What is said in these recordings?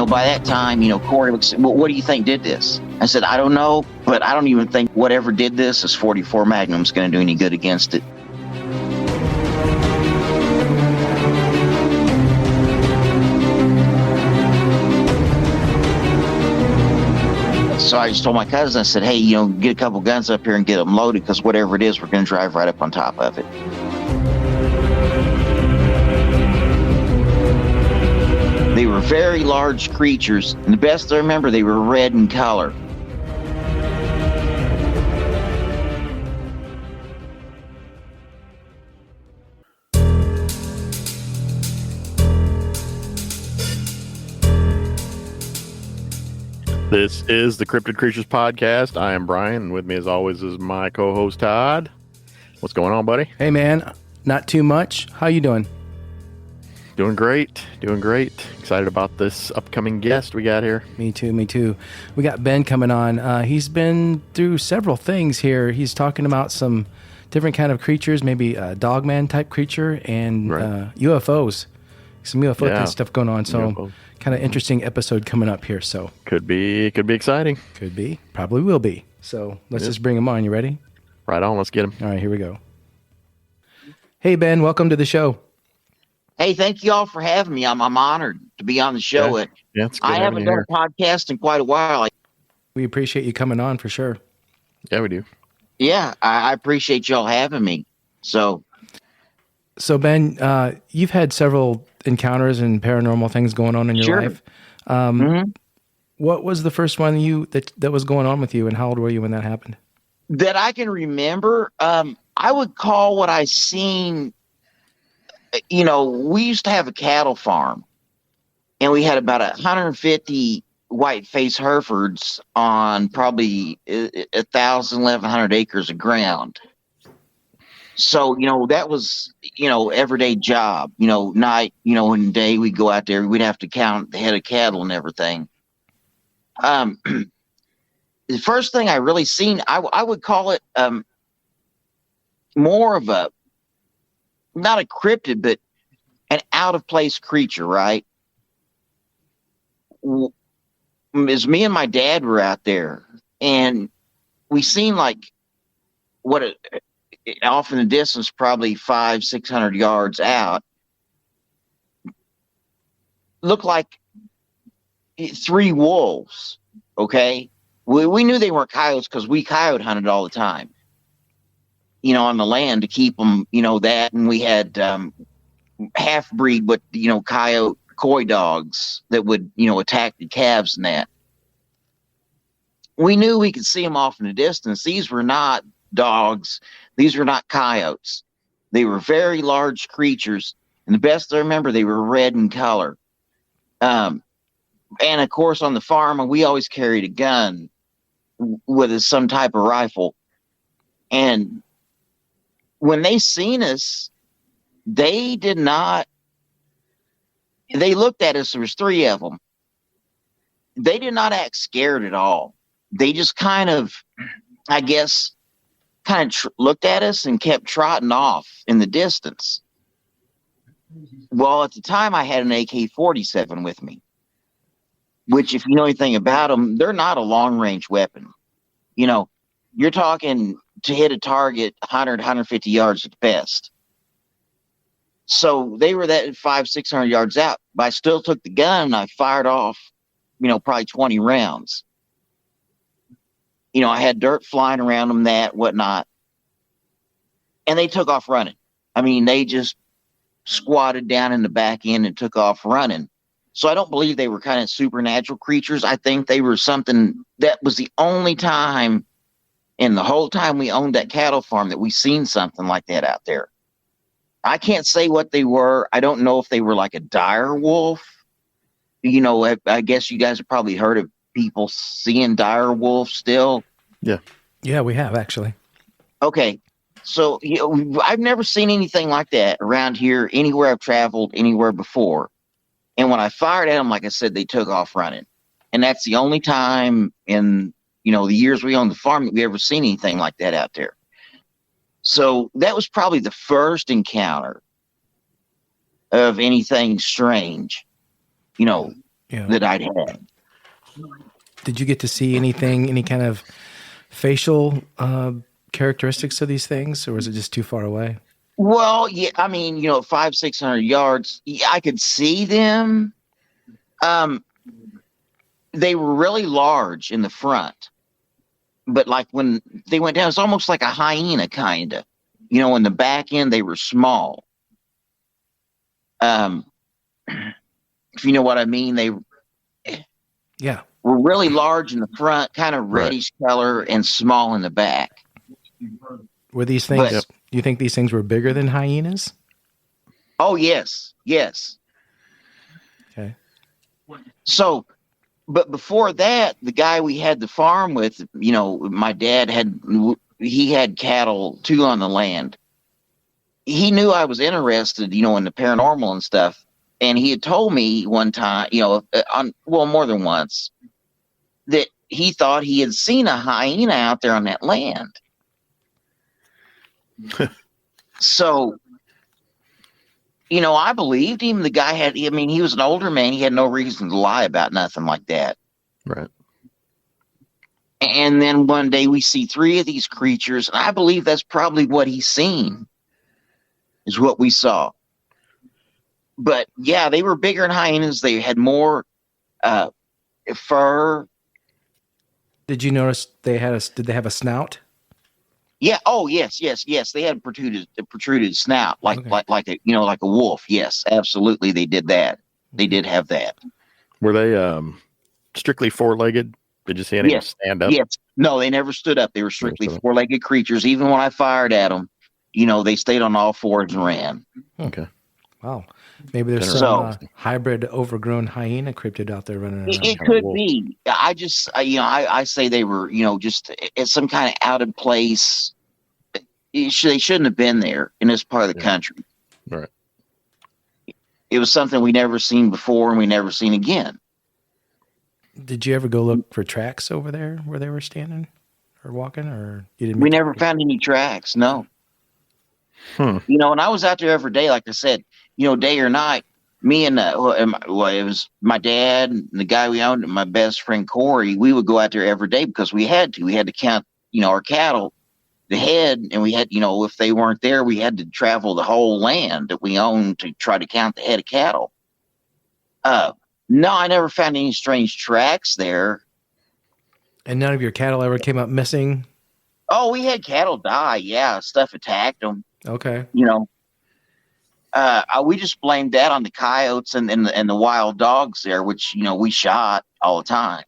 by that time, Corey looks, well, what do you think did this? I said, I don't know, but I don't even think whatever did this is 44 Magnum's going to do any good against it. So I just told my cousin, I said, hey, get a couple guns up here and get them loaded, because whatever it is, we're going to drive right up on top of it. They were very large creatures, and the best I remember, they were red in color. This is the Cryptid Creatures Podcast. I am Brian, and with me as always is my co-host Todd. What's going on, buddy? Hey, man. Not too much. How you doing? Doing great. Excited about this upcoming guest we got here. Me too. We got Ben coming on. He's been through several things here. He's talking about some different kind of creatures, maybe a dogman type creature, and UFOs. Some UFO kind of stuff going on. So UFOs. Kind of interesting episode coming up here. So could be exciting. Could be. Probably will be. So let's just bring him on. You ready? Right on. Let's get him. All right, here we go. Hey, Ben, welcome to the show. Hey, thank you all for having me. I'm honored to be on the show. Yeah, it's good. I haven't done a podcast in quite a while. We appreciate you coming on for sure. Yeah, we do. Yeah, I appreciate y'all having me. So Ben, you've had several encounters and paranormal things going on in your life. What was the first one that was going on with you, and how old were you when that happened? That I can remember, I would call what I seen. We used to have a cattle farm, and we had about 150 white-faced Herefords on probably 1,100 acres of ground. So, that was, everyday job, night, and day we'd go out there, we'd have to count the head of cattle and everything. The first thing I really seen, I would call it more of not a cryptid, but an out of place creature, right? As me and my dad were out there, and we seen like off in the distance, probably 500-600 yards out, looked like 3 wolves. Okay, we knew they weren't coyotes because we coyote hunted all the time, on the land to keep them, that, and we had half breed, but coyote coy dogs that would attack the calves and that. We knew we could see them off in the distance. These were not dogs. These were not coyotes. They were very large creatures, and the best I remember, they were red in color. And of course, on the farm, we always carried a gun with some type of rifle. And when they seen us, they looked at us. There was 3 of them. They did not act scared at all. They just kind of, I guess, looked at us and kept trotting off in the distance. Well, at the time, I had an AK-47 with me, which, if you know anything about them, they're not a long-range weapon. You're talking to hit a target 100, 150 yards at best. So they were that 500-600 yards out, but I still took the gun and I fired off, probably 20 rounds. I had dirt flying around them, whatnot. And they took off running. I mean, they just squatted down in the back end and took off running. So I don't believe they were kind of supernatural creatures. I think they were something that was the only time in the whole time we owned that cattle farm that we seen something like that out there. I can't say what they were. I don't know if they were like a dire wolf. I guess you guys have probably heard of people seeing dire wolves still. Yeah, we have, actually. Okay. So I've never seen anything like that around here, anywhere I've traveled, anywhere before. And when I fired at them, like I said, they took off running. And that's the only time in, the years we owned the farm that we ever seen anything like that out there. So that was probably the first encounter of anything strange. that I'd had. Did you get to see anything, any kind of facial characteristics of these things, or was it just too far away? Well, yeah, I mean, 500-600 yards, yeah, I could see them. They were really large in the front, but like when they went down, it's almost like a hyena, kind of. In the back end, they were small. Um, if you know what I mean, they Yeah. were really large in the front, kind of reddish color, and small in the back. Were these things? But, you think these things were bigger than hyenas? oh yes, yes. Okay. So, but before that, the guy we had the farm with, my dad he had cattle too on the land. He knew I was interested, in the paranormal and stuff. And he had told me one time, more than once, that he thought he had seen a hyena out there on that land. So, I believed him. The guy he was an older man. He had no reason to lie about nothing like that. Right. And then one day we see 3 of these creatures, and I believe that's probably what he's seen, is what we saw. But yeah, they were bigger than hyenas. They had more fur. Did you notice did they have a snout? Yeah. Oh, yes. They had a protruded snout, like a wolf. Yes, absolutely. They did that. They did have that. Were they strictly 4-legged? Did you see any stand up? Yes. No, they never stood up. They were strictly 4-legged creatures. Even when I fired at them, they stayed on all fours and ran. Okay. Wow. Maybe there's some hybrid overgrown hyena cryptid out there running around. It could be. I just, I say they were, just at some kind of out of place. They shouldn't have been there in this part of the country. Right. It was something we never seen before and we never seen again. Did you ever go look for tracks over there where they were standing or walking, or you didn't? We never found any tracks. No. And I was out there every day, like I said, day or night. Me and it was my dad and the guy we owned, and my best friend Corey. We would go out there every day because we had to. We had to count, our cattle, the head, and we had, if they weren't there, we had to travel the whole land that we owned to try to count the head of cattle. No, I never found any strange tracks there. And none of your cattle ever came up missing? Oh, we had cattle die. Yeah, stuff attacked them. Okay. We just blamed that on the coyotes and the wild dogs there, which, we shot all the time.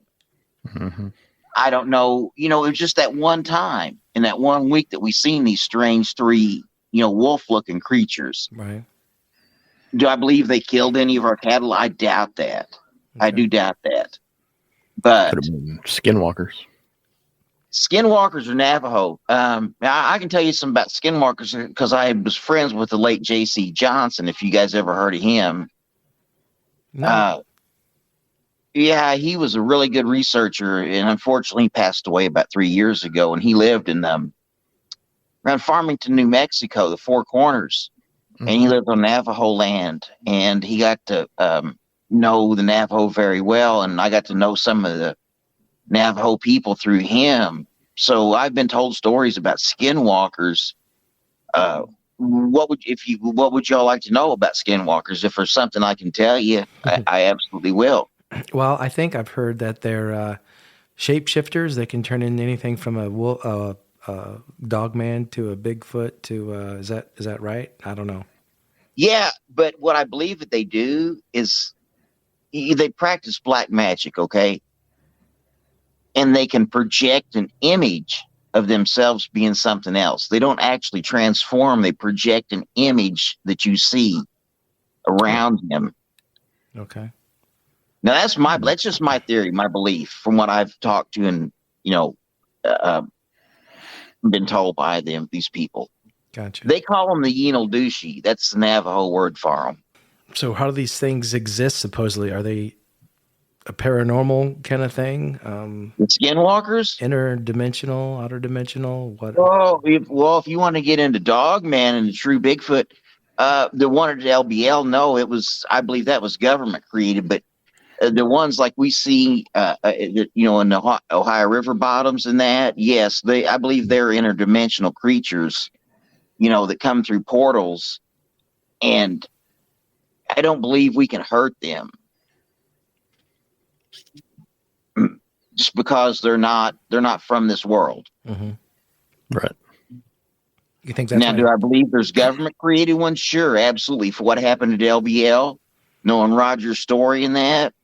Mm-hmm. I don't know. It was just that one time in that 1 week that we seen these strange 3, wolf-looking creatures. Right. Do I believe they killed any of our cattle? I doubt that. Okay. I do doubt that. But skinwalkers. Skinwalkers are Navajo. I can tell you some about skinwalkers because I was friends with the late J.C. Johnson, if you guys ever heard of him. No. Yeah, he was a really good researcher, and unfortunately he passed away about 3 years ago, and he lived in around Farmington, New Mexico, the Four Corners. And he lived on Navajo land, and he got to know the Navajo very well, and I got to know some of the Navajo people through him. So I've been told stories about skinwalkers. What would y'all like to know about skinwalkers? If there's something I can tell you, I absolutely will. Well, I think I've heard that they're shapeshifters. They can turn into anything from a dog man to a Bigfoot to is that right? I don't know. Yeah, but what I believe that they do is they practice black magic, okay? And they can project an image of themselves being something else. They don't actually transform. They project an image that you see around them. Okay. Now that's just my theory, my belief from what I've talked to and, been told by these people. Gotcha. They call them the Yinaldushi. That's the Navajo word for them. So how do these things exist, supposedly? Are they a paranormal kind of thing? The skinwalkers? Interdimensional, outer dimensional? What? Oh, if you want to get into Dogman and the true Bigfoot, the one at LBL, no, I believe that was government created, but the ones like we see, in the Ohio River bottoms and that, yes, I believe they're interdimensional creatures, that come through portals, and I don't believe we can hurt them just because they're not from this world. Mm-hmm. Right. You think that's Now, do I believe there's government created ones? Sure, absolutely. For what happened to LBL, knowing Roger's story and that,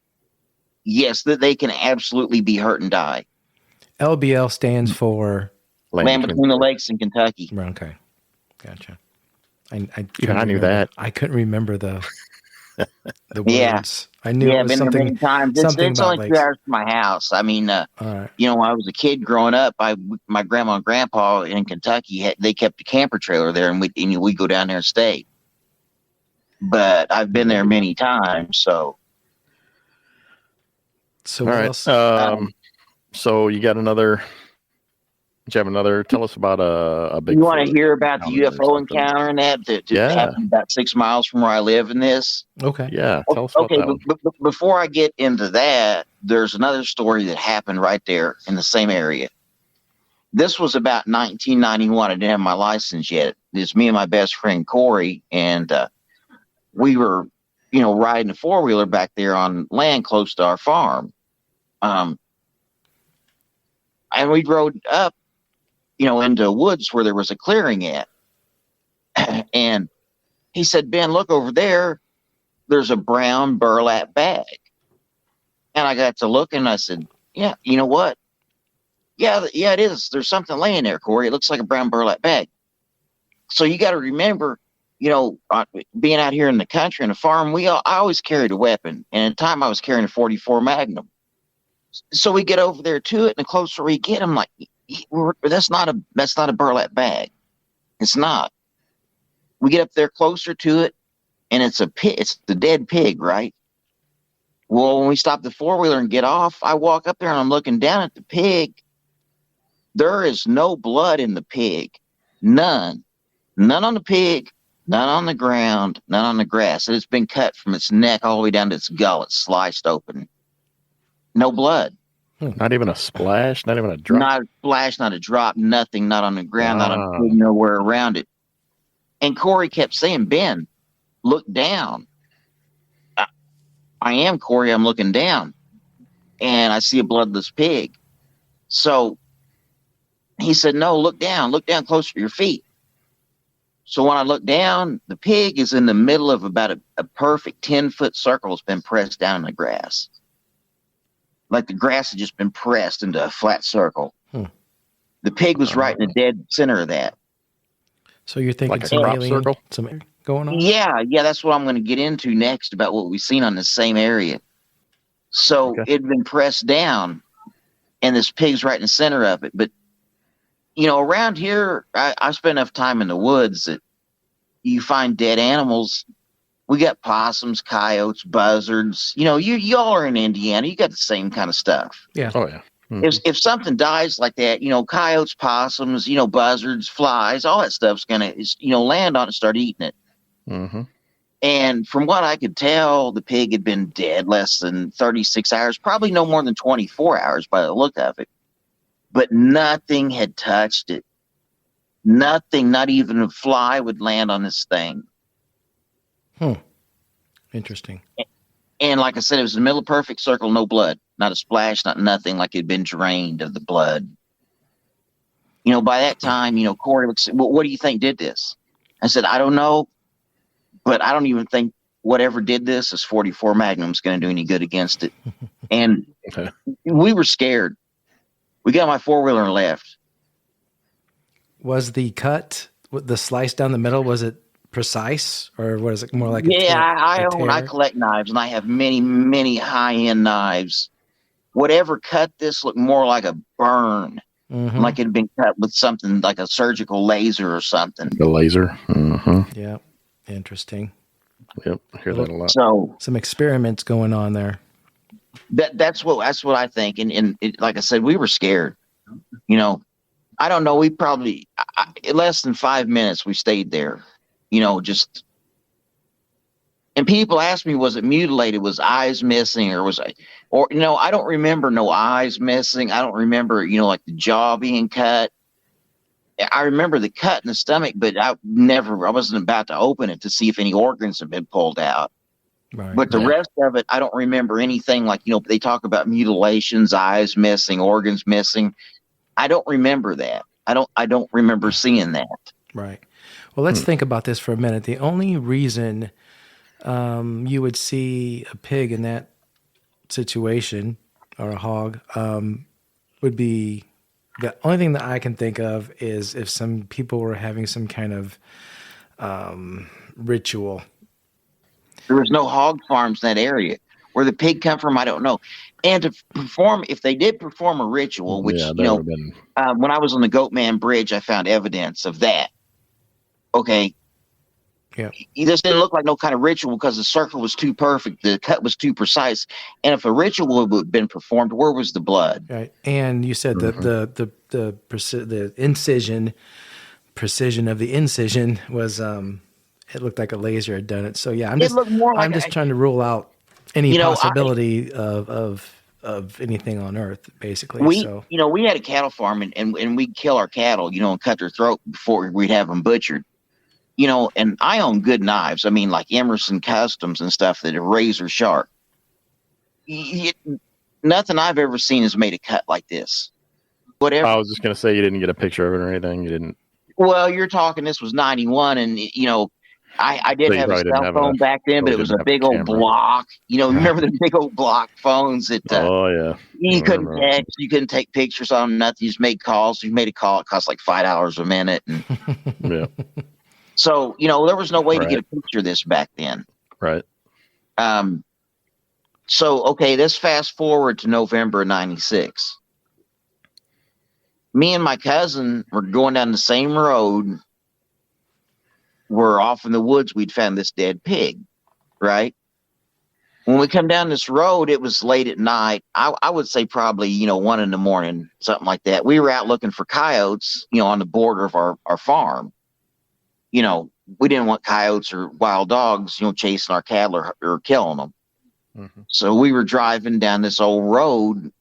yes, that they can absolutely be hurt and die. LBL stands for Land Between the Lakes in Kentucky. Okay, gotcha. I knew that. I couldn't remember the words. Yeah. I knew it was been something. There many times. It's only 2 hours from my house. I mean, all right. when I was a kid growing up, my grandma and grandpa in Kentucky, they kept a camper trailer there, and we go down there and stay. But I've been there many times, so. So what else? So you got another? Do you have another? Tell us about a big. You want to hear about the UFO encounter and that happened about 6 miles from where I live in this? Okay. Yeah. Tell us about that one. But before I get into that, there's another story that happened right there in the same area. This was about 1991. I didn't have my license yet. It's me and my best friend Corey, and we were, riding a four-wheeler back there on land close to our farm. And we rode up, into woods where there was a clearing at. And he said, Ben, look over there. There's a brown burlap bag. And I got to look and I said, yeah, you know what? Yeah, it is. There's something laying there, Corey. It looks like a brown burlap bag. So you got to remember, being out here in the country and the farm, I always carried a weapon. And at the time I was carrying a .44 Magnum. So we get over there to it, and the closer we get, I'm like, that's not a burlap bag. It's not. We get up there closer to it, and it's a pig. It's the dead pig, right? Well, when we stop the four-wheeler and get off, I walk up there and I'm looking down at the pig. There is no blood in the pig. None on the pig, none on the ground, none on the grass. It has been cut from its neck all the way down to its gullet, sliced open. No blood. Not even a splash, not even a drop. Not a splash, not a drop, nothing, not on the ground, not on the pig, nowhere around it. And Corey kept saying, Ben, look down. I am, Corey, I'm looking down. And I see a bloodless pig. So he said, no, look down closer to your feet. So when I look down, the pig is in the middle of about a perfect 10-foot circle has been pressed down in the grass. Like the grass had just been pressed into a flat circle. The pig was right in the dead center of that. So you're thinking like some alien circle? some going on? Yeah, that's what I'm going to get into next about what we've seen on the same area. So it had been pressed down, and this pig's right in the center of it. But, around here, I spent enough time in the woods that you find dead animals. We got possums, coyotes, buzzards. Y'all are in Indiana. You got the same kind of stuff. Yeah. Oh, yeah. Mm-hmm. If something dies like that, coyotes, possums, buzzards, flies, all that stuff's going to, land on it and start eating it. Mm-hmm. And from what I could tell, the pig had been dead less than 36 hours, probably no more than 24 hours by the look of it. But nothing had touched it. Nothing, not even a fly would land on this thing. Interesting. And like I said, it was in the middle of a perfect circle, no blood, not a splash, not nothing, like it had been drained of the blood. By that time, Corey looks, well, what do you think did this? I said, I don't know, but I don't even think whatever did this is .44 Magnum's going to do any good against it. And we were scared. We got my four-wheeler and left. Was the cut, the slice down the middle, was it precise, or was it more like I collect knives, and I have many, many high-end knives. Whatever cut this looked more like a burn, like it had been cut with something like a surgical laser or something. The laser. Mm-hmm. Yeah, interesting. Yep, I hear that a lot. So some experiments going on there. That's what I think, and like I said, we were scared. I don't know. We probably less than 5 minutes we stayed there. And people ask me, was it mutilated? Was eyes missing, or was I, or I don't remember no eyes missing. I don't remember, like the jaw being cut. I remember the cut in the stomach, but I wasn't about to open it to see if any organs had been pulled out. Right. But the rest of it, I don't remember anything like, they talk about mutilations, eyes missing, organs missing. I don't remember that. I don't remember seeing that. Right. Well, let's think about this for a minute. The only reason you would see a pig in that situation, or a hog, would be, the only thing that I can think of is if some people were having some kind of ritual. There was no hog farms in that area. Where the pig come from, I don't know. And to perform, if they did perform a ritual, which, when I was on the Goatman Bridge, I found evidence of that. Okay. Yeah. This didn't look like no kind of ritual because the circle was too perfect. The cut was too precise. And if a ritual would have been performed, where was the blood? Right. And you said that the incision, precision of the incision was, it looked like a laser had done it. So yeah, I'm just trying to rule out any possibility of anything on Earth, basically. We had a cattle farm and we'd kill our cattle, and cut their throat before we'd have them butchered. And I own good knives. I mean, like Emerson Customs and stuff that are razor sharp. Nothing I've ever seen has made a cut like this. Whatever. I was just going to say, you didn't get a picture of it or anything. You didn't. Well, you're talking, this was 91 and, I did have a cell phone back then, but it was a big old block. Remember the big old block phones that you couldn't text, you couldn't take pictures on them, nothing. You just made calls. You made a call, it cost like $5 a minute. And yeah. So, there was no way to get a picture of this back then. Right. So, okay, let's fast forward to November of 96. Me and my cousin were going down the same road. We're off in the woods. We'd found this dead pig, right? When we come down this road, it was late at night. I would say probably, 1 a.m, something like that. We were out looking for coyotes, on the border of our farm. We didn't want coyotes or wild dogs, chasing our cattle or killing them. Mm-hmm. So we were driving down this old road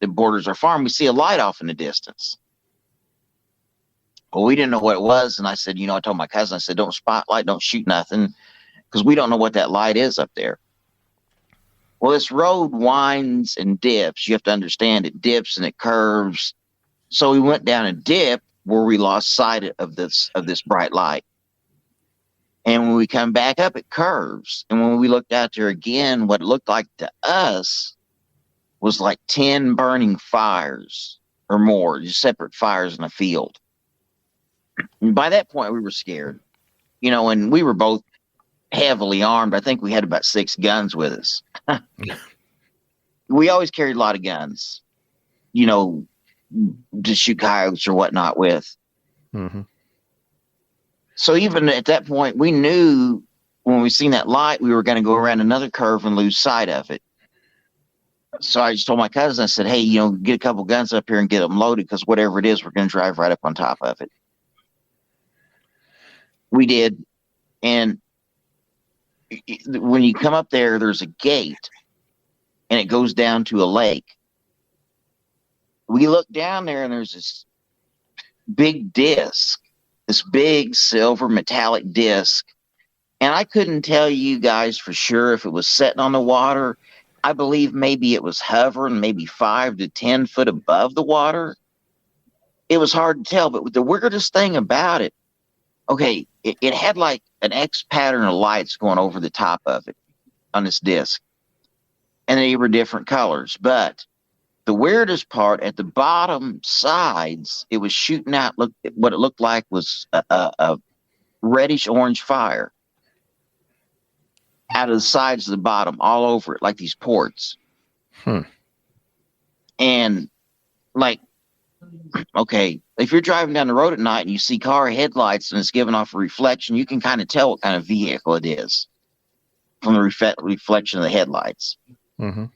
that borders our farm. We see a light off in the distance. Well, we didn't know what it was. And I said, I told my cousin, I said, don't spotlight, don't shoot nothing, because we don't know what that light is up there. Well, this road winds and dips. You have to understand it dips and it curves. So we went down a dip where we lost sight of this bright light. And when we come back up, it curves. And when we looked out there again, what it looked like to us was like 10 burning fires or more, just separate fires in a field. And by that point, we were scared, and we were both heavily armed. I think we had about 6 guns with us. We always carried a lot of guns, to shoot coyotes or whatnot with. Mm-hmm. So even at that point, we knew when we seen that light, we were going to go around another curve and lose sight of it. So I just told my cousin, I said, hey, get a couple guns up here and get them loaded, because whatever it is, we're going to drive right up on top of it. We did. And when you come up there, there's a gate and it goes down to a lake. We look down there and there's this big disc, this big silver metallic disc. And I couldn't tell you guys for sure if it was sitting on the water. I believe maybe it was hovering maybe 5 to 10 foot above the water. It was hard to tell, but the weirdest thing about it, okay, it had like an X pattern of lights going over the top of it on this disc. And they were different colors. But the weirdest part, at the bottom sides, it was shooting out, what it looked like was a reddish orange fire out of the sides of the bottom, all over it, like these ports. And like, okay, if you're driving down the road at night and you see car headlights and it's giving off a reflection, you can kind of tell what kind of vehicle it is from the reflection of the headlights. Mm-hmm.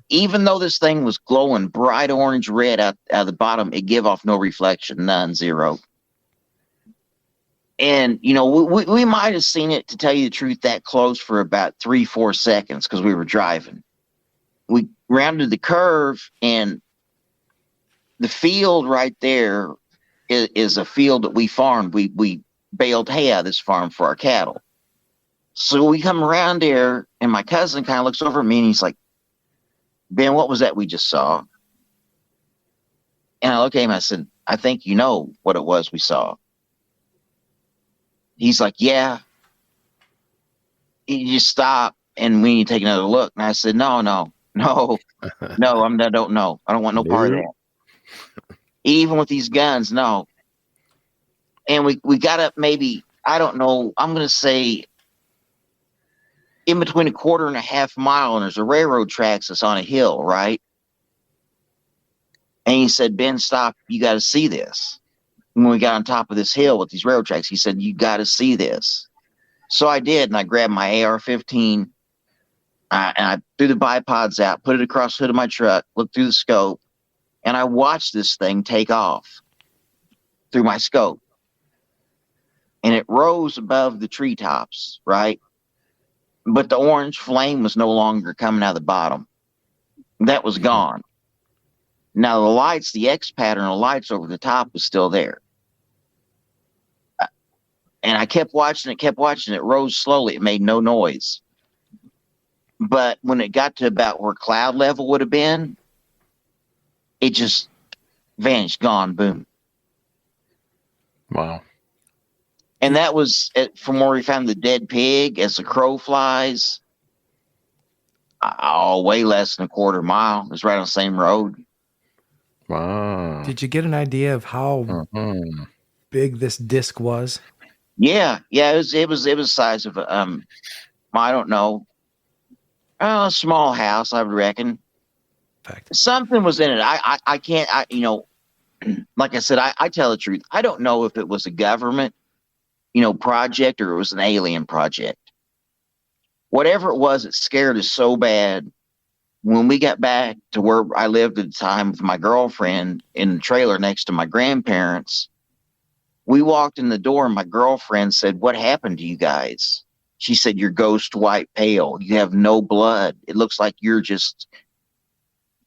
Even though this thing was glowing bright orange red out of the bottom, it gave off no reflection, none, zero. And, you know, we might have seen it, to tell you the truth, that close for about 3-4 seconds because we were driving. We rounded the curve, and the field right there is a field that we farmed. We baled hay out of this farm for our cattle. So we come around there, and my cousin kind of looks over at me, and he's like, Ben, what was that we just saw? And I looked at him, I said, I think you know what it was we saw. He's like, yeah. You just stop, and we need to take another look. And I said, no, I don't know. I don't want no part of that. Even with these guns, no. And we got up, maybe, I don't know, I'm going to say in between a quarter and a half mile, and there's a railroad tracks that's on a hill, right? And he said, Ben, stop. You got to see this. And when we got on top of this hill with these railroad tracks, he said, you got to see this. So I did, and I grabbed my AR-15, and I threw the bipods out, put it across the hood of my truck, looked through the scope, and I watched this thing take off through my scope. And it rose above the treetops, right? But the orange flame was no longer coming out of the bottom. That was gone. Now the lights, the X pattern of lights over the top was still there. And I kept watching it, It rose slowly. It made no noise. But when it got to about where cloud level would have been, it just vanished, gone, boom. Wow. And that was from where we found the dead pig. As the crow flies, way less than a quarter mile. It was right on the same road. Wow. Did you get an idea of how big this disc was? Yeah. It was the size of I don't know, a small house, I would reckon. Fact. Something was in it. I can't. Like I said, I tell the truth. I don't know if it was a government, project, or it was an alien project. Whatever it was, it scared us so bad. When we got back to where I lived at the time with my girlfriend in the trailer next to my grandparents, we walked in the door, and my girlfriend said, "What happened to you guys?" She said, "You're ghost white pale. You have no blood. It looks like you're just..."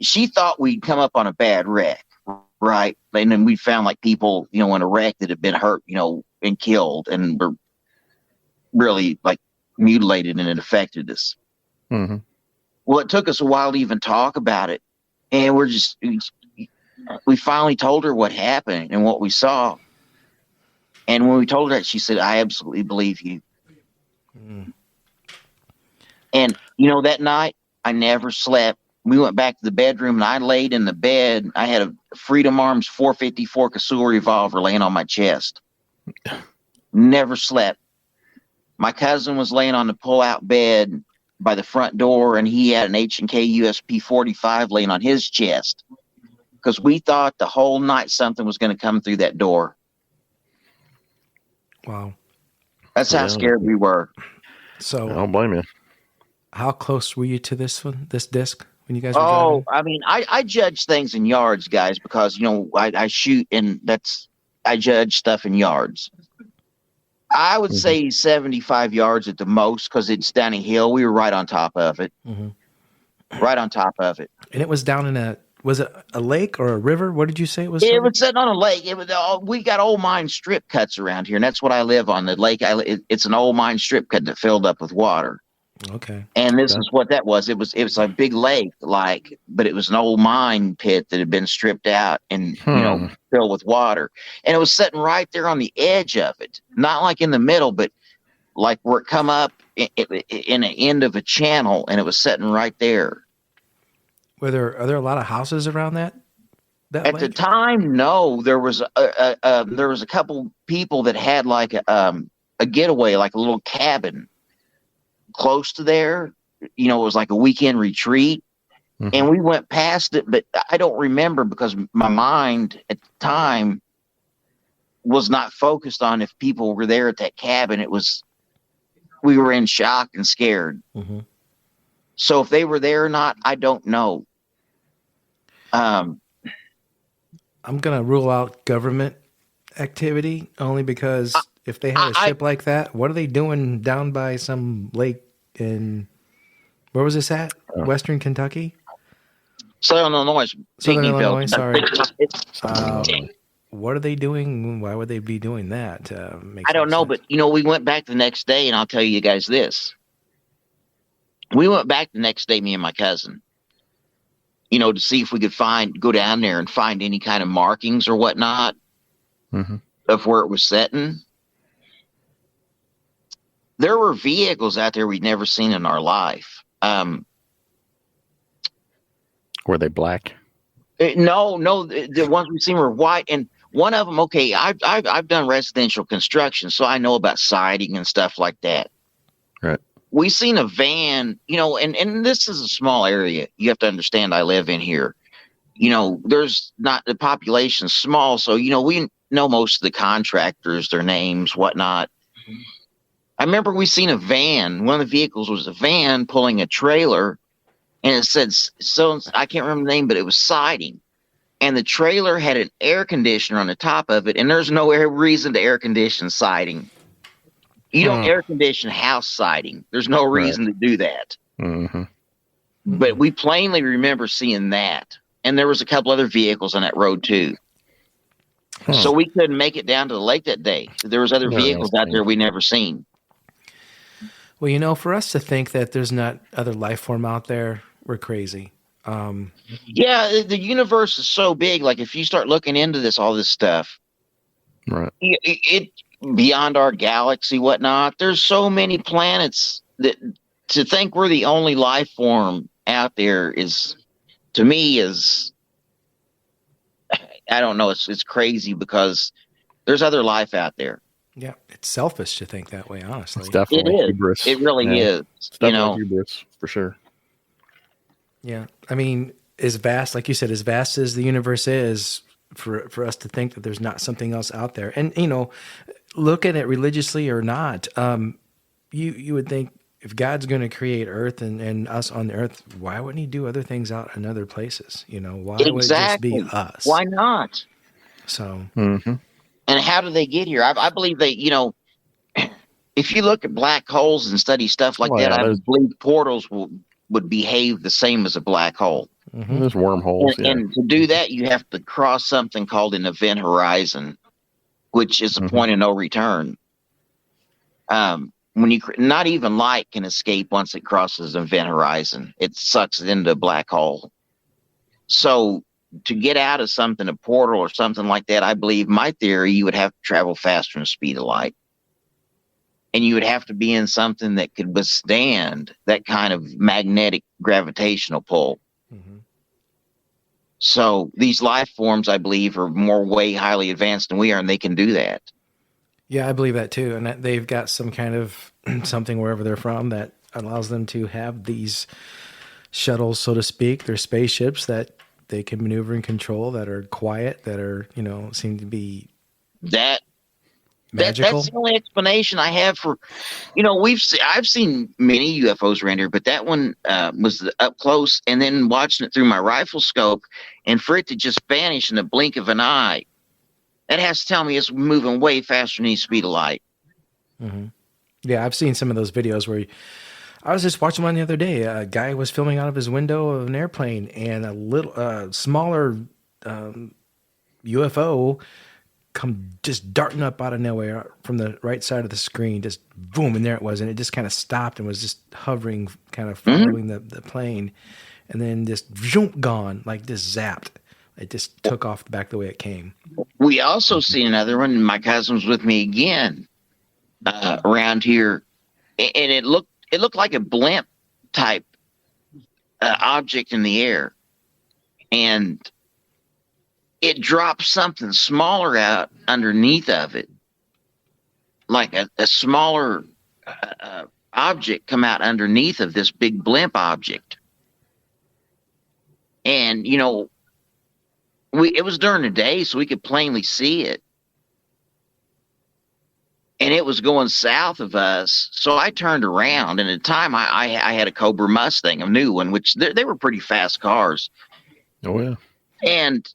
She thought we'd come up on a bad wreck, right? And then we found like people, in a wreck that had been hurt, and killed, and were really like mutilated, and it affected us. Mm-hmm. Well, it took us a while to even talk about it. And we finally told her what happened and what we saw. And when we told her that, she said, "I absolutely believe you." And, that night, I never slept. We went back to the bedroom, and I laid in the bed. I had a Freedom Arms 454 Casull revolver laying on my chest. Never slept. My cousin was laying on the pull-out bed by the front door, and he had an H&K USP 45 laying on his chest, because we thought the whole night something was going to come through that door. Wow. That's how scared we were. So I don't blame you. How close were you to this disc when you guys were driving? I mean, I judge things in yards, guys, because, I shoot, and I judge stuff in yards. I would say 75 yards at the most, because it's down a hill. We were right on top of it. Mm-hmm. Right on top of it. And it was down was it a lake or a river? What did you say it was? It was sitting on a lake. It was we got old mine strip cuts around here, and that's what I live on. The lake, it's an old mine strip cut that filled up with water. Okay. And this is what that was. It was a big lake, but it was an old mine pit that had been stripped out and filled with water. And it was sitting right there on the edge of it, not like in the middle, but like where it come up in the end of a channel, and it was sitting right there. Are there a lot of houses around that at lake? The time? No, there was a couple people that had like a getaway, like a little cabin close to there. It was like a weekend retreat. Mm-hmm. And we went past it, but I don't remember, because my mind at the time was not focused on if people were there at that cabin. We were in shock and scared. Mm-hmm. So if they were there or not, I don't know. I'm going to rule out government activity, only because If they had a ship like that, what are they doing down by some lake in, where was this at? Western Kentucky? Southern Illinois. Southern Illinois, Pygmy sorry. What are they doing? Why would they be doing that? I don't know, but we went back the next day, and I'll tell you guys this. We went back the next day, me and my cousin, to see if we could go down there and find any kind of markings or whatnot of where it was setting. There were vehicles out there we'd never seen in our life. Were they black? No, the ones we've seen were white, and one of them. Okay, I've done residential construction, so I know about siding and stuff like that. Right. We seen a van, and this is a small area. You have to understand. I live in here. There's not, the population's small, so we know most of the contractors, their names, whatnot. I remember we seen a van. One of the vehicles was a van pulling a trailer, and it said, so I can't remember the name, but it was siding. And the trailer had an air conditioner on the top of it, and there's no reason to air condition siding. You don't air condition house siding. There's no reason to do that. But we plainly remember seeing that. And there was a couple other vehicles on that road too. So we couldn't make it down to the lake that day. There was other vehicles out there we never seen. Well, for us to think that there's not other life form out there, we're crazy. Yeah, the universe is so big. Like if you start looking into all this stuff, right? It beyond our galaxy, whatnot. There's so many planets that to think we're the only life form out there is, to me, I don't know. It's crazy because there's other life out there. Yeah, it's selfish to think that way. Honestly, it's definitely hubris. It really is. It's definitely hubris for sure. Yeah, I mean, as vast, like you said, as vast as the universe is, for us to think that there's not something else out there, and look at it religiously or not, you would think if God's going to create Earth and us on the Earth, why wouldn't He do other things out in other places? Why would it just be us? Why not? So, and how do they get here? I believe they, if you look at black holes and study stuff like that, I believe portals would behave the same as a black hole. There's wormholes, and to do that, you have to cross something called an event horizon, which is a point of no return. When not even light can escape once it crosses an event horizon. It sucks it into a black hole. So to get out of something, a portal or something like that, I believe, my theory, you would have to travel faster than the speed of light. And you would have to be in something that could withstand that kind of magnetic gravitational pull. So these life forms, I believe, are way highly advanced than we are, and they can do that. Yeah, I believe that too. And that they've got some kind of something wherever they're from that allows them to have these shuttles, so to speak. They're spaceships that they can maneuver and control, that are quiet, that are, seem to be magical. That's the only explanation I have for, I've seen many UFOs around here, but that one was up close, and then watching it through my rifle scope, and for it to just vanish in the blink of an eye, that has to tell me it's moving way faster than the speed of light. Yeah, I've seen some of those videos where I was just watching one the other day. A guy was filming out of his window of an airplane, and a little smaller UFO come just darting up out of nowhere from the right side of the screen, just boom, and there it was, and it just kind of stopped and was just hovering, kind of following the plane, and then just zoom, gone, like just zapped. It just took off back the way it came. We also see another one. My cousin was with me again around here, and it looked like a blimp type object in the air, and it dropped something smaller out underneath of it, like a smaller object come out underneath of this big blimp object. And, it was during the day, so we could plainly see it. And it was going south of us. So I turned around, and at the time I had a Cobra Mustang, a new one, which they were pretty fast cars. Oh, yeah. And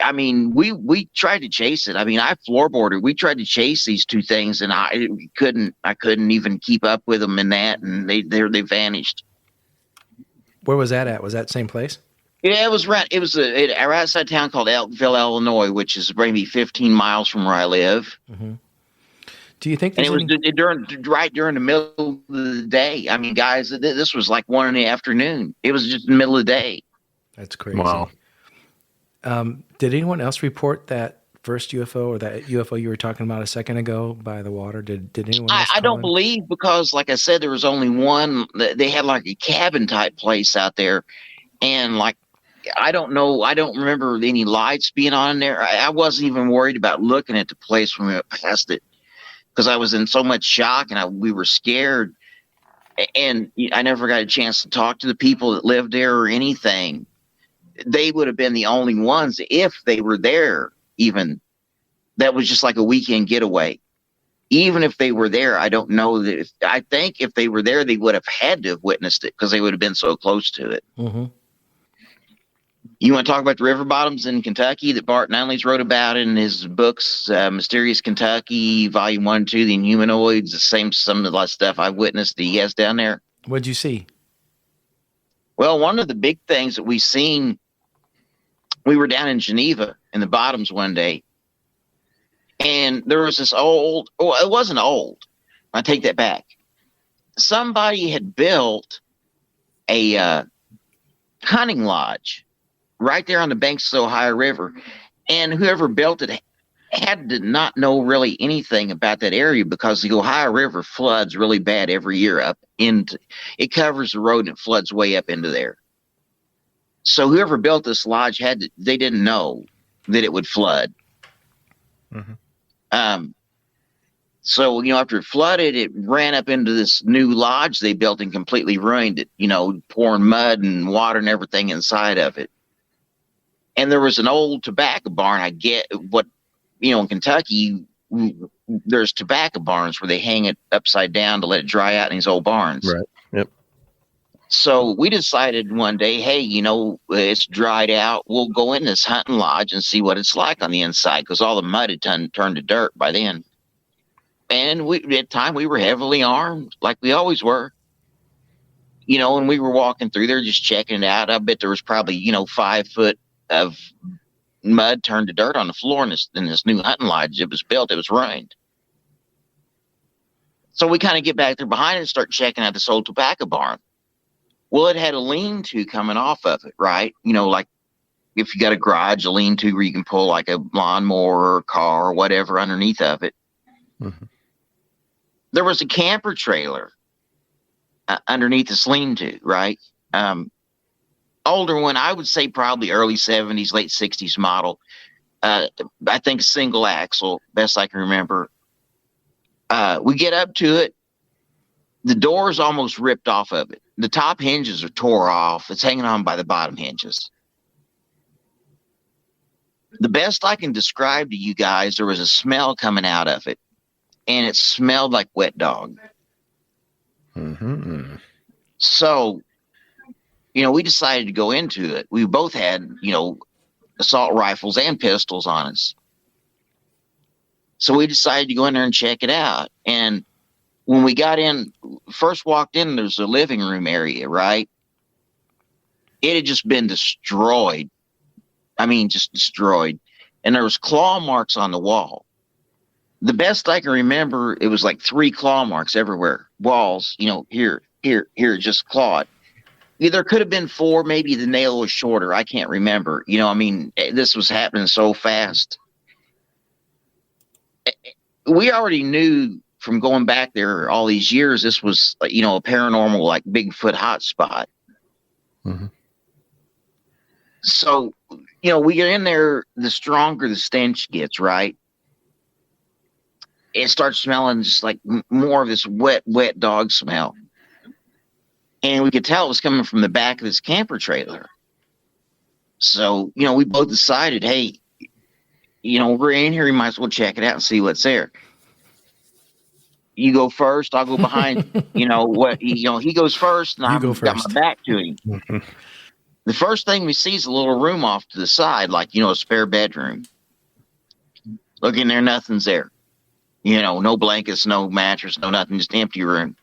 I mean, we tried to chase it. I mean, I floorboarded. We tried to chase these two things, and I couldn't even keep up with them in that, and they vanished. Where was that at? Was that same place? Yeah, it was right. It was right outside town called Elkville, Illinois, which is maybe 15 miles from where I live. Mm-hmm. Do you think? And it was during the middle of the day. I mean, guys, this was like 1 in the afternoon. It was just the middle of the day. That's crazy. Wow. Did anyone else report that first UFO or that UFO you were talking about a second ago by the water? Did anyone else? I don't believe, because, like I said, there was only one. They had like a cabin type place out there, and like I don't know. I don't remember any lights being on there. I wasn't even worried about looking at the place when we went past it, because I was in so much shock and we were scared. And I never got a chance to talk to the people that lived there or anything. They would have been the only ones, if they were there, even. That was just like a weekend getaway. Even if they were there, I don't know that. I think if they were there, they would have had to have witnessed it, because they would have been so close to it. Mm-hmm. You want to talk about the river bottoms in Kentucky that Bart Nunley's wrote about in his books, Mysterious Kentucky, Volume 1 and 2, The Inhumanoids, some of the stuff I witnessed that he has down there? What'd you see? Well, one of the big things that we seen, we were down in Geneva in the bottoms one day, and there was this it wasn't old. I take that back. Somebody had built a hunting lodge right there on the banks of the Ohio River. And whoever built it had to not know really anything about that area, because the Ohio River floods really bad every year it covers the road and it floods way up into there. So whoever built this lodge they didn't know that it would flood. Mm-hmm. So, after it flooded, it ran up into this new lodge they built and completely ruined it, pouring mud and water and everything inside of it. And there was an old tobacco barn. I get what, in Kentucky, there's tobacco barns where they hang it upside down to let it dry out in these old barns. Right. Yep. So we decided one day, hey, it's dried out. We'll go in this hunting lodge and see what it's like on the inside, because all the mud had turned to dirt by then. And at the time, we were heavily armed, like we always were. And we were walking through there just checking it out. I bet there was probably, 5 foot of mud turned to dirt on the floor in this new hunting lodge. It was built. It was ruined. So we kind of get back there behind it and start checking out this old tobacco barn. Well, it had a lean-to coming off of it, right? Like if you got a garage, a lean-to where you can pull like a lawnmower or a car or whatever underneath of it. Mm-hmm. There was a camper trailer underneath this lean-to, right? Older one, I would say probably early 70s, late 60s model. I think single axle, best I can remember. We get up to it. The door's almost ripped off of it. The top hinges are tore off. It's hanging on by the bottom hinges. The best I can describe to you guys, there was a smell coming out of it, and it smelled like wet dog. Mm-hmm. So, we decided to go into it. We both had, assault rifles and pistols on us. So we decided to go in there and check it out. And when we got in, first walked in, there's a living room area, right? It had just been destroyed. I mean, just destroyed. And there was claw marks on the wall. The best I can remember, it was like 3 claw marks everywhere. Walls, here, just clawed. There could have been 4, maybe the nail was shorter. I can't remember. This was happening so fast. We already knew from going back there all these years, this was, a paranormal, like Bigfoot hotspot. Mm-hmm. So, we get in there, the stronger the stench gets, right? It starts smelling just like more of this wet dog smell. And we could tell it was coming from the back of this camper trailer. So, we both decided, hey, we're in here, you might as well check it out and see what's there. You go first, I'll go behind. He goes first, and I've got my back to him. The first thing we see is a little room off to the side, like, a spare bedroom. Look in there, nothing's there. No blankets, no mattress, no nothing, just empty room.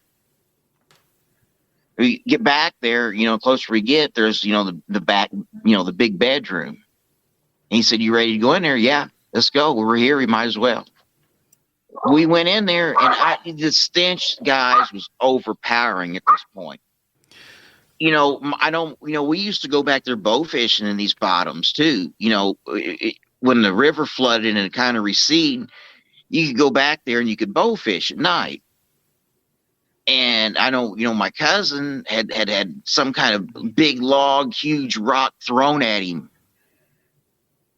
We get back there, closer we get, there's, the back, the big bedroom. And he said, "You ready to go in there?" "Yeah, let's go. We're here. We might as well." We went in there, and the stench, guys, was overpowering at this point. I don't, we used to go back there bow fishing in these bottoms too. When the river flooded and it kind of receded, you could go back there and you could bow fish at night. And I know, my cousin had some kind of big log, huge rock thrown at him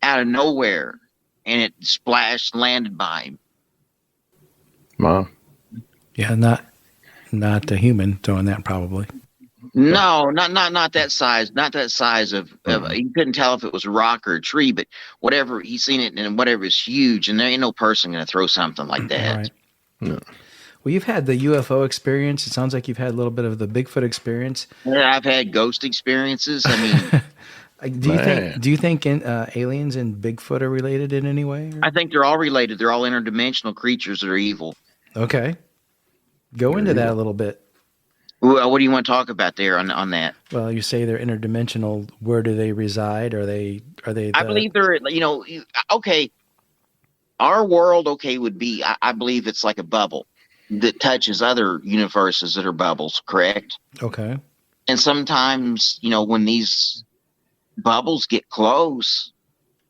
out of nowhere, and it splashed, landed by him. Wow. Yeah, not a human throwing that, probably. No, not that size. Not that size of. You couldn't tell if it was a rock or a tree, but whatever, he's seen it, and whatever is huge, and there ain't no person going to throw something like that. Right. No. Well, you've had the UFO experience. It sounds like you've had a little bit of the Bigfoot experience. Yeah, I've had ghost experiences. I mean, do you think aliens and Bigfoot are related in any way? I think they're all related. They're all interdimensional creatures that are evil. Okay, go into that a little bit. What do you want to talk about there on that? Well, you say they're interdimensional. Where do they reside? Are they? I believe they're. Okay. Our world, would be. I believe it's like a bubble that touches other universes that are bubbles. Correct. Okay. And sometimes, when these bubbles get close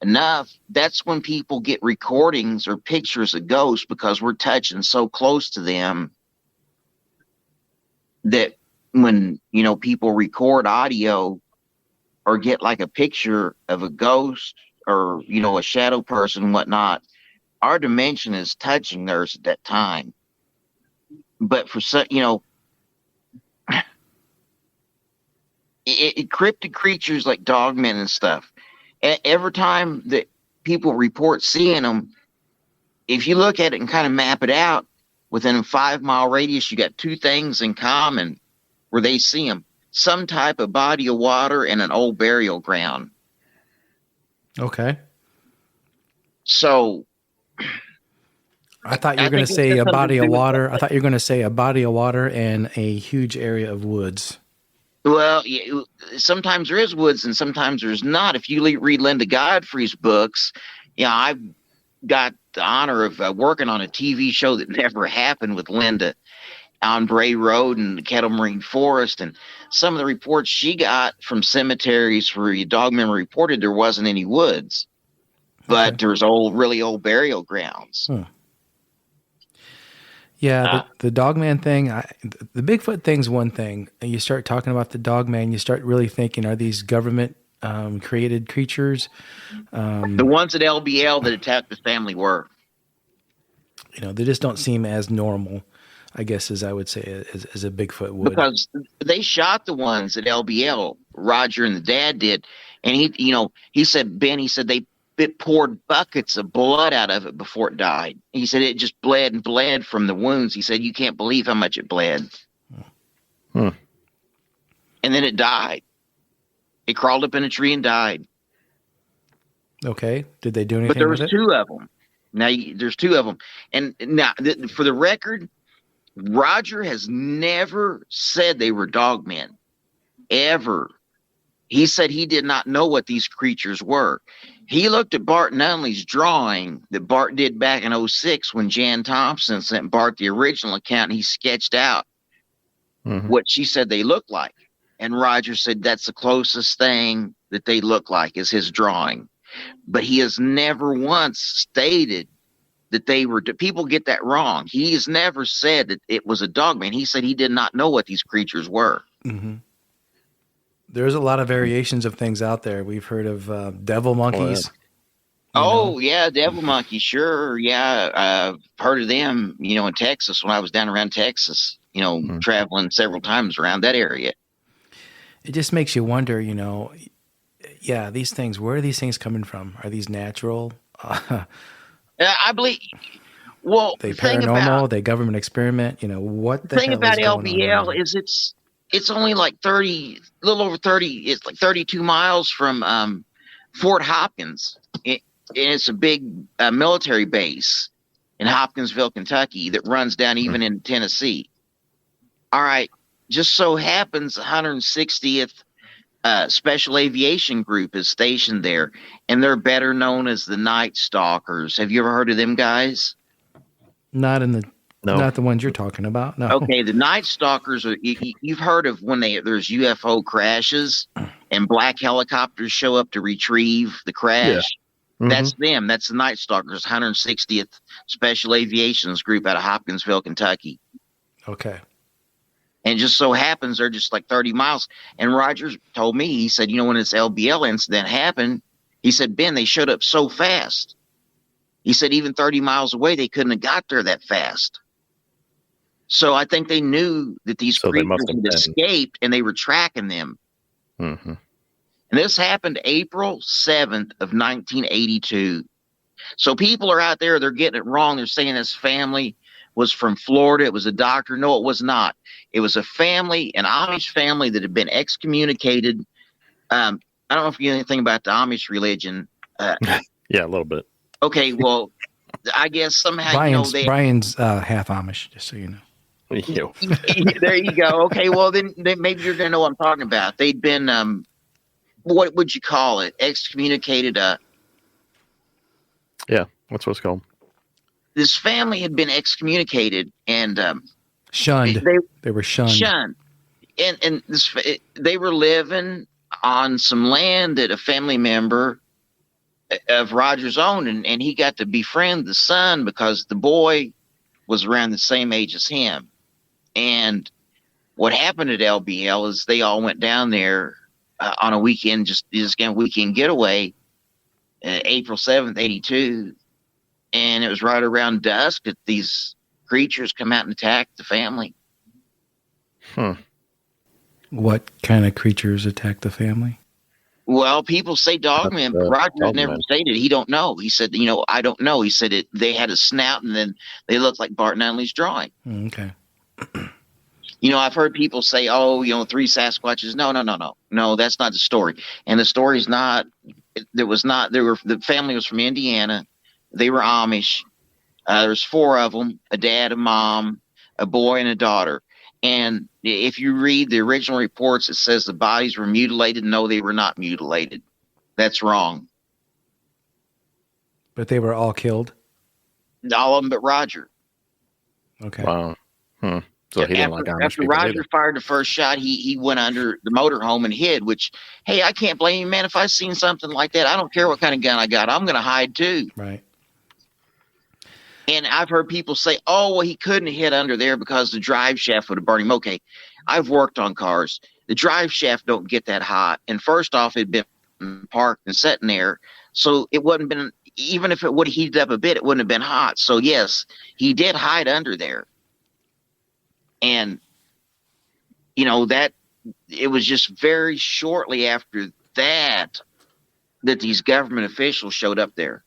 enough, that's when people get recordings or pictures of ghosts, because we're touching so close to them that when, people record audio or get like a picture of a ghost or, a shadow person and whatnot, our dimension is touching theirs at that time. But for some, cryptid creatures like dogmen and stuff, every time that people report seeing them, if you look at it and kind of map it out, within a 5-mile radius, you got two things in common where they see them: some type of body of water and an old burial ground. Okay. So I thought you were going to say a body of water. I thought you were going to say a body of water and a huge area of woods. Well, yeah, sometimes there is woods and sometimes there's not. If you read Linda Godfrey's books, I've got the honor of working on a TV show that never happened with Linda on Bray Road and the Kettle Marine Forest. And some of the reports she got from cemeteries where dogmen reported there wasn't any woods, but there's really old burial grounds. Yeah, the dogman thing, the Bigfoot thing's one thing. You start talking about the dogman, you start really thinking, are these government created creatures? The ones at LBL that attacked the family were. They just don't seem as normal, I guess, as I would say, as a Bigfoot would. Because they shot the ones at LBL, Roger and the dad did. And he said, Ben, it poured buckets of blood out of it before it died. He said it just bled and bled from the wounds. He said, you can't believe how much it bled. And then it died. It crawled up in a tree and died. Okay. Did they do anything with it? But there was two of them. Now, there's two of them. And now, for the record, Roger has never said they were dogmen. Ever. He said he did not know what these creatures were. He looked at Bart Nunley's drawing that Bart did back in 2006 when Jan Thompson sent Bart the original account, and he sketched out what she said they looked like. And Roger said that's the closest thing that they look like is his drawing. But he has never once stated that they were. People get that wrong. He has never said that it was a dogman. He said he did not know what these creatures were. Mm-hmm. There's a lot of variations of things out there. We've heard of devil monkeys. Yeah, devil monkeys, sure. Yeah, I've heard of them, in Texas when I was down around Texas, traveling several times around that area. It just makes you wonder, these things, where are these things coming from? Are these natural? I believe, they paranormal, they government experiment, what the thing hell about is going LBL on is it's only like 30, a little over 30. It's like 32 miles from Fort Hopkins. It's a big military base in Hopkinsville, Kentucky, that runs down even in Tennessee. All right, just so happens 160th Special Aviation Group is stationed there, and they're better known as the Night Stalkers. Have you ever heard of them guys? Not in the No. not the ones you're talking about. No. Okay, the Night Stalkers are you've heard of when there's UFO crashes and black helicopters show up to retrieve the crash. Yeah. That's them. That's the Night Stalkers, 160th Special Aviations Group out of Hopkinsville, Kentucky. Okay. And it just so happens they're just like 30 miles. And Rogers told me, he said, when this LBL incident happened, he said, Ben, they showed up so fast. He said, even 30 miles away, they couldn't have got there that fast. So I think they knew that these creatures had escaped and they were tracking them. Mm-hmm. And this happened April 7th of 1982. So people are out there, they're getting it wrong. They're saying this family was from Florida. It was a doctor. No, it was not. It was a family, an Amish family that had been excommunicated. I don't know if you know anything about the Amish religion. Yeah, a little bit. Okay, well, I guess somehow Brian's half Amish, just so you know. There you go. Okay, well then maybe you're gonna know what I'm talking about. They'd been what would you call it? Excommunicated. Yeah, what's what's called? This family had been excommunicated and shunned. They were shunned. Shunned, and they were living on some land that a family member of Rogers owned, and he got to befriend the son because the boy was around the same age as him. And what happened at LBL is they all went down there on a weekend, just a weekend getaway, April 7th, 82. And it was right around dusk that these creatures come out and attack the family. What kind of creatures attack the family? Well, people say dogmen, but Roger never stated. He don't know. He said, I don't know. He said they had a snout and then they looked like Bart Nunley's drawing. Okay. I've heard people say, 3 Sasquatches. No, that's not the story. And the story's not, the family was from Indiana. They were Amish. There's 4 of them, a dad, a mom, a boy, and a daughter. And if you read the original reports, it says the bodies were mutilated. No, they were not mutilated. That's wrong. But they were all killed? All of them but Roger. Okay. Wow. So he didn't like Amish after people Roger either. fired the first shot, he went under the motorhome and hid, which, hey, I can't blame you, man. If I seen something like that, I don't care what kind of gun I got. I'm going to hide too. Right. And I've heard people say, he couldn't have hit under there because the drive shaft would have burned him. Okay, I've worked on cars. The drive shaft don't get that hot. And first off, it'd been parked and sitting there. So it wouldn't been, even if it would have heated up a bit, it wouldn't have been hot. So yes, he did hide under there. And, that it was just very shortly after that these government officials showed up there.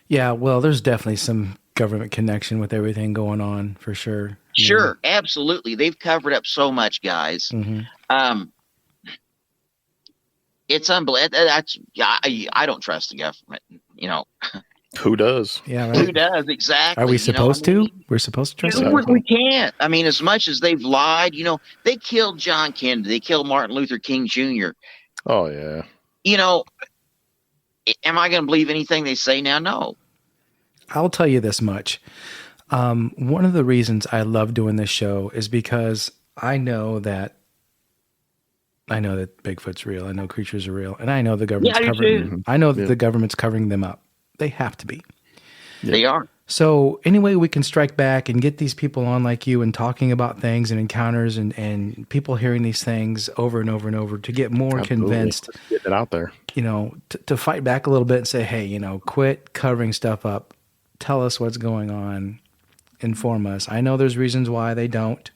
Yeah, well, there's definitely some government connection with everything going on for sure. Sure, absolutely. They've covered up so much, guys. Mm-hmm. It's unbelievable. I don't trust the government. Who does? Yeah, right. Who does exactly? Are we supposed to? We're supposed to trust them. We can't. I mean, as much as they've lied, they killed John Kennedy. They killed Martin Luther King Jr. Oh yeah. Am I going to believe anything they say now? No. I'll tell you this much. One of the reasons I love doing this show is because I know that Bigfoot's real. I know creatures are real, and I know the government's covering. I know that the government's covering them up. They have to be. Yeah. They are. So anyway, we can strike back and get these people on like you and talking about things and encounters and people hearing these things over and over and over to get more convinced. Get it out there. To fight back a little bit and say, hey, quit covering stuff up. Tell us what's going on. Inform us. I know there's reasons why they don't,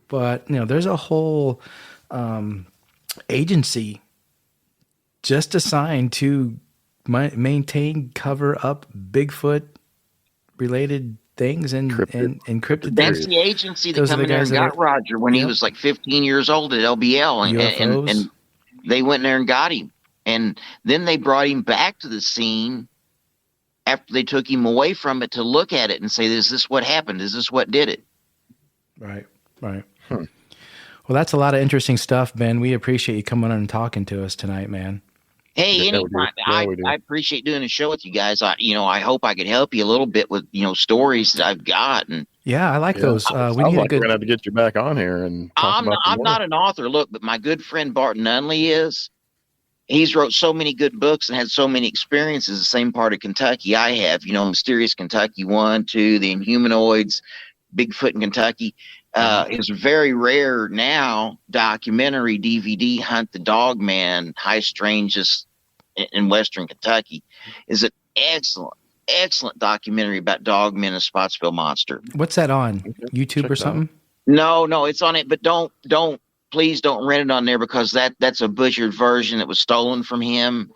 but there's a whole agency just assigned to maintain, cover up Bigfoot related things and encrypted That's things. the agency that Those are come the in there guys and that got Roger when he Yep. was like 15 years old at LBL, UFOs. and they went in there and got him. And then they brought him back to the scene after they took him away from it to look at it and say, is this what happened? Is this what did it? Right. Well, that's a lot of interesting stuff, Ben. We appreciate you coming on and talking to us tonight, man. Hey, Yeah, anytime. we do. I appreciate doing a show with you guys. I hope I could help you a little bit with, stories that I've got. And Yeah, I like those. We Sounds need a like we're good. gonna have to get you back on here and talk about some I'm more. not an author, look, but my good friend Bart Nunley is. He's wrote so many good books and had so many experiences the same part of Kentucky I have. Mysterious Kentucky 1, 2, the Inhumanoids, Bigfoot in Kentucky. It's very rare now. Documentary DVD Hunt the Dog Man, High Strangeness in Western Kentucky is an excellent documentary about Dogmen and Spotsville Monster. What's that on? YouTube Check or it out. something? No, it's on it, but please don't rent it on there because that's a butchered version that was stolen from him.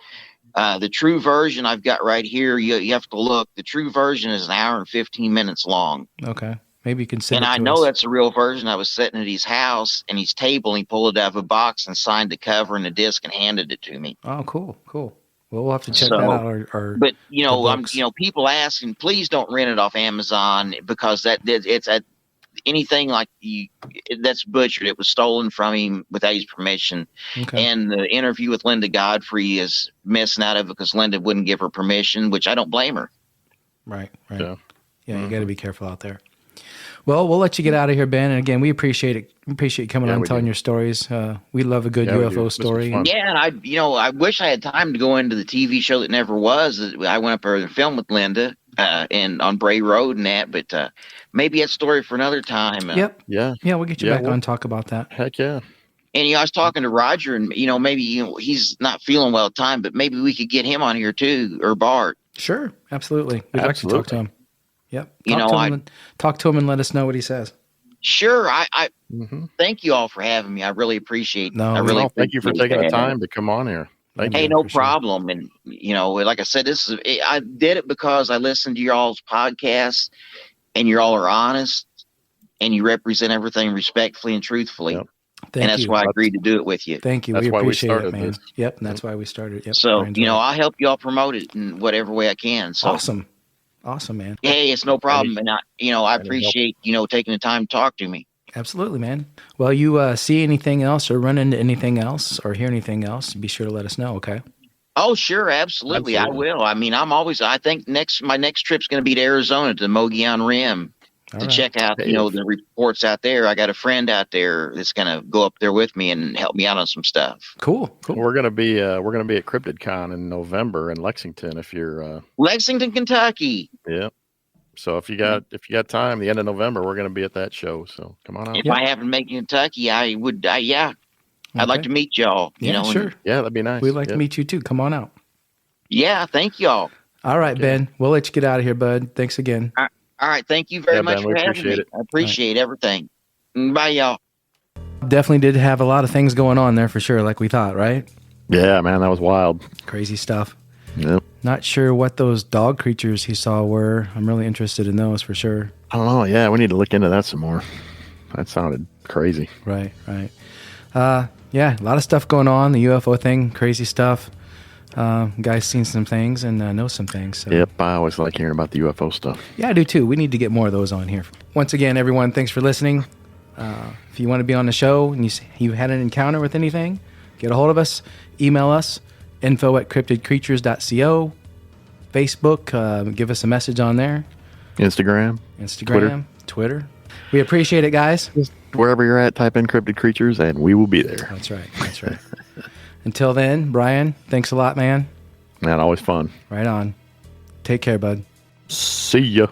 The true version I've got right here, you have to look. The true version is an hour and 15 minutes long. Okay. Maybe you can send And it I to know us. that's the real version. I was sitting at his house and his table, and he pulled it out of a box and signed the cover and the disc and handed it to me. Oh, cool. Well, we'll have to check that out. But books. people asking, please don't rent it off Amazon because it's anything like that's butchered. It was stolen from him without his permission. Okay. And the interview with Linda Godfrey is missing out of it because Linda wouldn't give her permission, which I don't blame her. Right. Yeah. Yeah, you got to be careful out there. Well, we'll let you get out of here, Ben. And again, we appreciate it. We appreciate you coming on and telling your stories. We love a good UFO story. Yeah, and I wish I had time to go into the TV show that never was. I went up there and filmed with Linda and on Bray Road and that, but maybe a story for another time. Yep. Yeah. We'll get you back on and talk about that. Heck yeah. And I was talking to Roger, and maybe he's not feeling well at the time, but maybe we could get him on here too, or Bart. Sure, absolutely. We'd like to talk to him. Yep. Talk to him and let us know what he says. Sure. I thank you all for having me. I really appreciate. Thank you for taking the time to come on here. Hey, no problem. Sure. And like I said, I did it because I listened to y'all's podcast, and you all are honest, and you represent everything respectfully and truthfully. Yep. And that's why I agreed to do it with you. Thank you. That's we appreciate why we started it, man. this. Yep. And that's why we started. Yep. So, I'll help you all promote it in whatever way I can. So Awesome, man. Hey, it's no problem. And I appreciate, taking the time to talk to me. Absolutely, man. Well, you see anything else or run into anything else or hear anything else, be sure to let us know. Okay. Oh, sure. Absolutely. I will. I mean, I think my next trip's going to be to Arizona, to the Mogollon Rim. Check out, the reports out there. I got a friend out there that's going to go up there with me and help me out on some stuff. Cool. We're going to be at CryptidCon in November in Lexington. If you're Lexington, Kentucky. Yeah. So if you got time, the end of November, we're going to be at that show. So come on out. If I happen to make Kentucky, I would. I'd like to meet y'all. Sure. Yeah, that'd be nice. We'd like to meet you too. Come on out. Yeah. Thank y'all. All right, Ben. We'll let you get out of here, bud. Thanks again. All right. Thank you very much for having me. I appreciate everything. Bye, y'all. Definitely did have a lot of things going on there for sure, like we thought, right? Yeah, man, that was wild. Crazy stuff. Yep. Not sure what those dog creatures he saw were. I'm really interested in those for sure. I don't know. Yeah, we need to look into that some more. That sounded crazy. Right. Yeah, a lot of stuff going on. The UFO thing, crazy stuff. Guy's seen some things and knows some things. So. Yep, I always like hearing about the UFO stuff. Yeah, I do too. We need to get more of those on here. Once again, everyone, thanks for listening. If you want to be on the show and you had an encounter with anything, get a hold of us. Email us, info@cryptidcreatures.co. Facebook, give us a message on there. Instagram, Twitter. We appreciate it, guys. Just wherever you're at, type in Cryptid Creatures, and we will be there. That's right. Until then, Brian, thanks a lot, man. Man, always fun. Right on. Take care, bud. See ya.